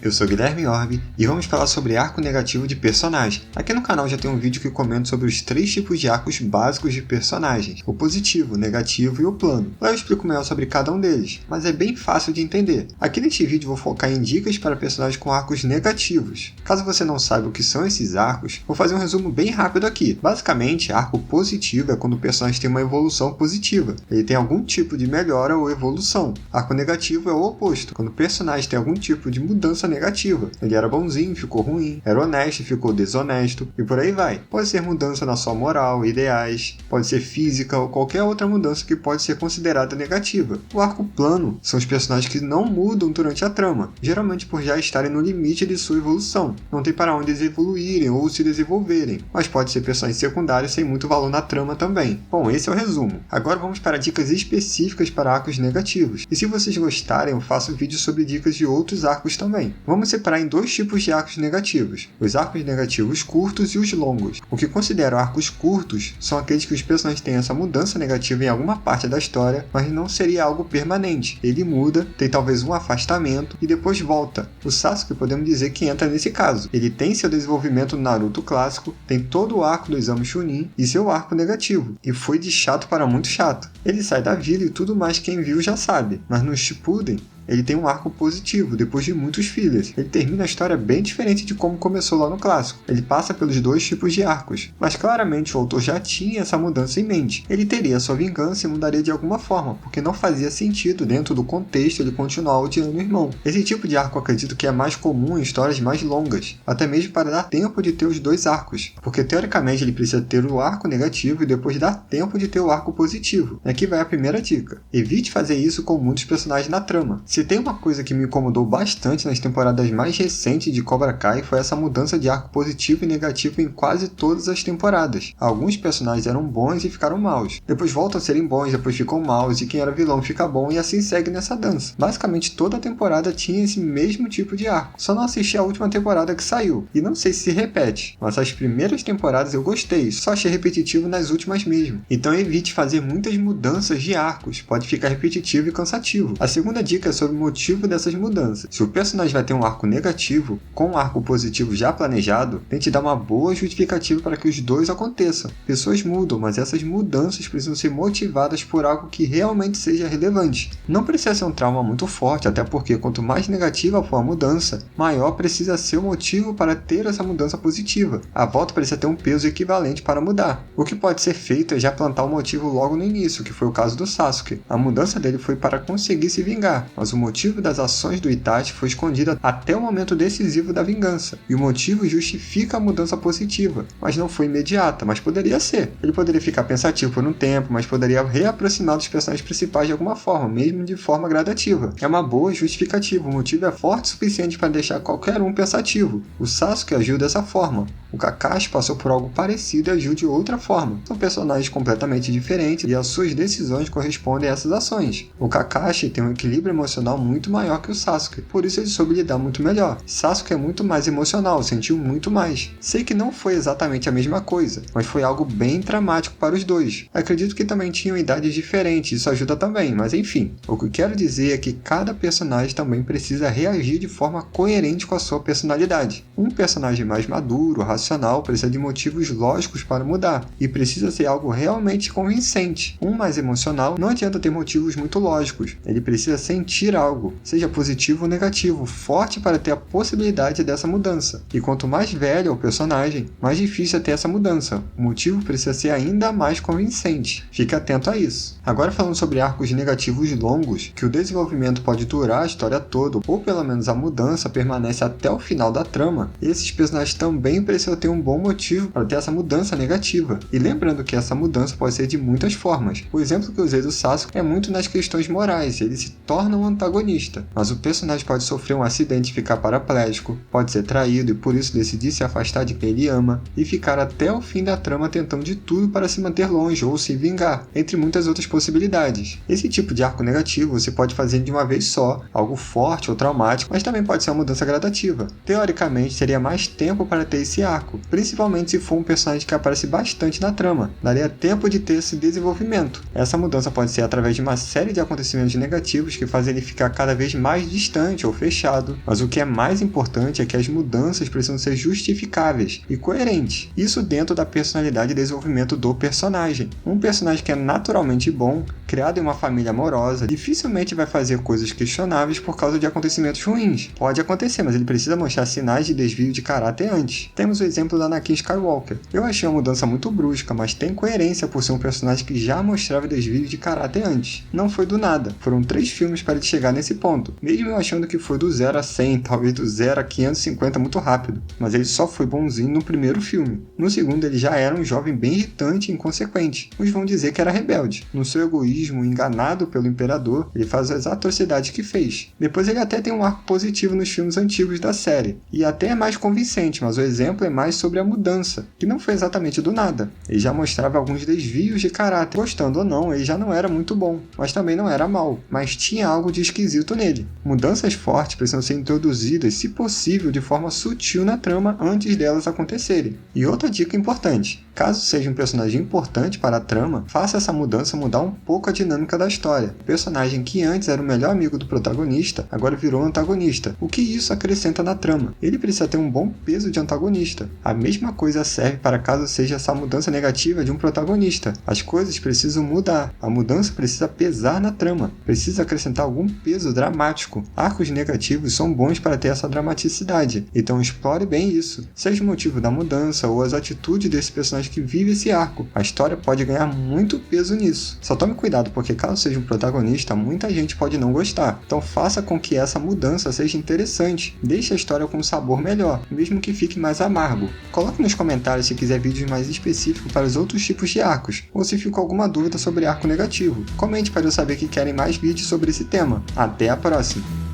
eu sou Guilherme Orbi e vamos falar sobre arco negativo de personagem. Aqui no canal já tem um vídeo que comento sobre os 3 tipos de arcos básicos de personagens, o positivo, o negativo e o plano. Lá eu explico melhor sobre cada um deles, mas é bem fácil de entender. Aqui neste vídeo vou focar em dicas para personagens com arcos negativos. Caso você não saiba o que são esses arcos, vou fazer um resumo bem rápido aqui. Basicamente, arco positivo é quando o personagem tem uma evolução positiva, ele tem algum tipo de melhora ou evolução. Arco negativo é o oposto, quando o personagem tem algum tipo de mudança negativa. Ele era bonzinho, ficou ruim, era honesto, ficou desonesto, e por aí vai. Pode ser mudança na sua moral, ideais, pode ser física ou qualquer outra mudança que pode ser considerada negativa. O arco plano são os personagens que não mudam durante a trama, geralmente por já estarem no limite de sua evolução. Não tem para onde eles evoluírem ou se desenvolverem, mas pode ser personagens secundários sem muito valor na trama também. Bom, esse é o resumo. Agora vamos para dicas específicas para arcos negativos. E se vocês gostarem, eu faço vídeos sobre dicas de outros arcos também. Vamos separar em 2 tipos de arcos negativos, os arcos negativos curtos e os longos. O que considero arcos curtos são aqueles que os personagens têm essa mudança negativa em alguma parte da história, mas não seria algo permanente. Ele muda, tem talvez um afastamento e depois volta. O Sasuke podemos dizer que entra nesse caso. Ele tem seu desenvolvimento no Naruto clássico, tem todo o arco do Exame Chunin e seu arco negativo, e foi de chato para muito chato. Ele sai da vila e tudo mais quem viu já sabe, mas no Shippuden ele tem um arco positivo, depois de muitos fillers. Ele termina a história bem diferente de como começou lá no clássico. Ele passa pelos 2 tipos de arcos, mas claramente o autor já tinha essa mudança em mente. Ele teria sua vingança e mudaria de alguma forma, porque não fazia sentido dentro do contexto ele continuar odiando o irmão. Esse tipo de arco acredito que é mais comum em histórias mais longas, até mesmo para dar tempo de ter os 2 arcos, porque teoricamente ele precisa ter o arco negativo e depois dar tempo de ter o arco positivo. Aqui vai a primeira dica: evite fazer isso com muitos personagens na trama. Se tem uma coisa que me incomodou bastante nas temporadas mais recentes de Cobra Kai foi essa mudança de arco positivo e negativo em quase todas as temporadas. Alguns personagens eram bons e ficaram maus, depois voltam a serem bons, depois ficam maus, e quem era vilão fica bom, e assim segue nessa dança. Basicamente toda a temporada tinha esse mesmo tipo de arco, só não assisti a última temporada que saiu, e não sei se repete, mas as primeiras temporadas eu gostei, só achei repetitivo nas últimas mesmo. Então evite fazer muitas mudanças de arcos, pode ficar repetitivo e cansativo. A segunda dica é sobre o motivo dessas mudanças. Se o personagem vai ter um arco negativo com um arco positivo já planejado, tente dar uma boa justificativa para que os 2 aconteçam. Pessoas mudam, mas essas mudanças precisam ser motivadas por algo que realmente seja relevante. Não precisa ser um trauma muito forte, até porque quanto mais negativa for a mudança, maior precisa ser o motivo para ter essa mudança positiva. A volta precisa ter um peso equivalente para mudar. O que pode ser feito é já plantar o motivo logo no início, que foi o caso do Sasuke. A mudança dele foi para conseguir se vingar, mas o motivo das ações do Itachi foi escondido até o momento decisivo da vingança, e o motivo justifica a mudança positiva, mas não foi imediata, mas poderia ser. Ele poderia ficar pensativo por um tempo, mas poderia reaproximar dos personagens principais de alguma forma, mesmo de forma gradativa. É uma boa justificativa, o motivo é forte o suficiente para deixar qualquer um pensativo. O Sasuke agiu dessa forma, o Kakashi passou por algo parecido e agiu de outra forma. São personagens completamente diferentes e as suas decisões correspondem a essas ações. O Kakashi tem um equilíbrio emocional muito maior que o Sasuke, por isso ele soube lidar muito melhor. Sasuke é muito mais emocional, sentiu muito mais. Sei que não foi exatamente a mesma coisa, mas foi algo bem dramático para os 2. Acredito que também tinham idades diferentes, isso ajuda também, mas enfim. O que quero dizer é que cada personagem também precisa reagir de forma coerente com a sua personalidade. Um personagem mais maduro, racional, precisa de motivos lógicos para mudar, e precisa ser algo realmente convincente. Um mais emocional não adianta ter motivos muito lógicos, ele precisa sentir algo, seja positivo ou negativo, forte para ter a possibilidade dessa mudança. E quanto mais velho é o personagem, mais difícil é ter essa mudança. O motivo precisa ser ainda mais convincente. Fique atento a isso. Agora falando sobre arcos negativos longos, que o desenvolvimento pode durar a história toda, ou pelo menos a mudança permanece até o final da trama, esses personagens também precisam ter um bom motivo para ter essa mudança negativa. E lembrando que essa mudança pode ser de muitas formas. O exemplo que eu usei do Sasuke é muito nas questões morais, ele se torna um antagonista, mas o personagem pode sofrer um acidente e ficar paraplégico, pode ser traído e por isso decidir se afastar de quem ele ama, e ficar até o fim da trama tentando de tudo para se manter longe ou se vingar, entre muitas outras possibilidades. Esse tipo de arco negativo você pode fazer de uma vez só, algo forte ou traumático, mas também pode ser uma mudança gradativa. Teoricamente, teria mais tempo para ter esse arco, principalmente se for um personagem que aparece bastante na trama, daria tempo de ter esse desenvolvimento. Essa mudança pode ser através de uma série de acontecimentos negativos que fazem ele ficar cada vez mais distante ou fechado, mas o que é mais importante é que as mudanças precisam ser justificáveis e coerentes. Isso dentro da personalidade e desenvolvimento do personagem. Um personagem que é naturalmente bom, criado em uma família amorosa, dificilmente vai fazer coisas questionáveis por causa de acontecimentos ruins. Pode acontecer, mas ele precisa mostrar sinais de desvio de caráter antes. Temos o exemplo da Anakin Skywalker. Eu achei uma mudança muito brusca, mas tem coerência por ser um personagem que já mostrava desvio de caráter antes. Não foi do nada. Foram 3 filmes para ele chegar nesse ponto. Mesmo eu achando que foi do 0 a 100, talvez do 0 a 550 muito rápido. Mas ele só foi bonzinho no primeiro filme. No segundo ele já era um jovem bem irritante e inconsequente. Uns vão dizer que era rebelde. No seu egoísmo, enganado pelo imperador, ele faz as atrocidades que fez. Depois ele até tem um arco positivo nos filmes antigos da série. E até é mais convincente, mas o exemplo é mais sobre a mudança, que não foi exatamente do nada. Ele já mostrava alguns desvios de caráter. Gostando ou não, ele já não era muito bom, mas também não era mau. Mas tinha algo de esquisito nele. Mudanças fortes precisam ser introduzidas, se possível, de forma sutil na trama antes delas acontecerem. E outra dica importante: caso seja um personagem importante para a trama, faça essa mudança mudar um pouco a dinâmica da história. O personagem que antes era o melhor amigo do protagonista, agora virou antagonista. O que isso acrescenta na trama? Ele precisa ter um bom peso de antagonista. A mesma coisa serve para caso seja essa mudança negativa de um protagonista. As coisas precisam mudar. A mudança precisa pesar na trama. Precisa acrescentar algum peso dramático. Arcos negativos são bons para ter essa dramaticidade. Então explore bem isso. Seja o motivo da mudança ou as atitudes desse personagem que vive esse arco. A história pode ganhar muito peso nisso. Só tome cuidado, porque caso seja um protagonista, muita gente pode não gostar. Então faça com que essa mudança seja interessante. Deixe a história com um sabor melhor, mesmo que fique mais amargo. Coloque nos comentários se quiser vídeos mais específicos para os outros tipos de arcos, ou se ficou alguma dúvida sobre arco negativo. Comente para eu saber que querem mais vídeos sobre esse tema. Até a próxima!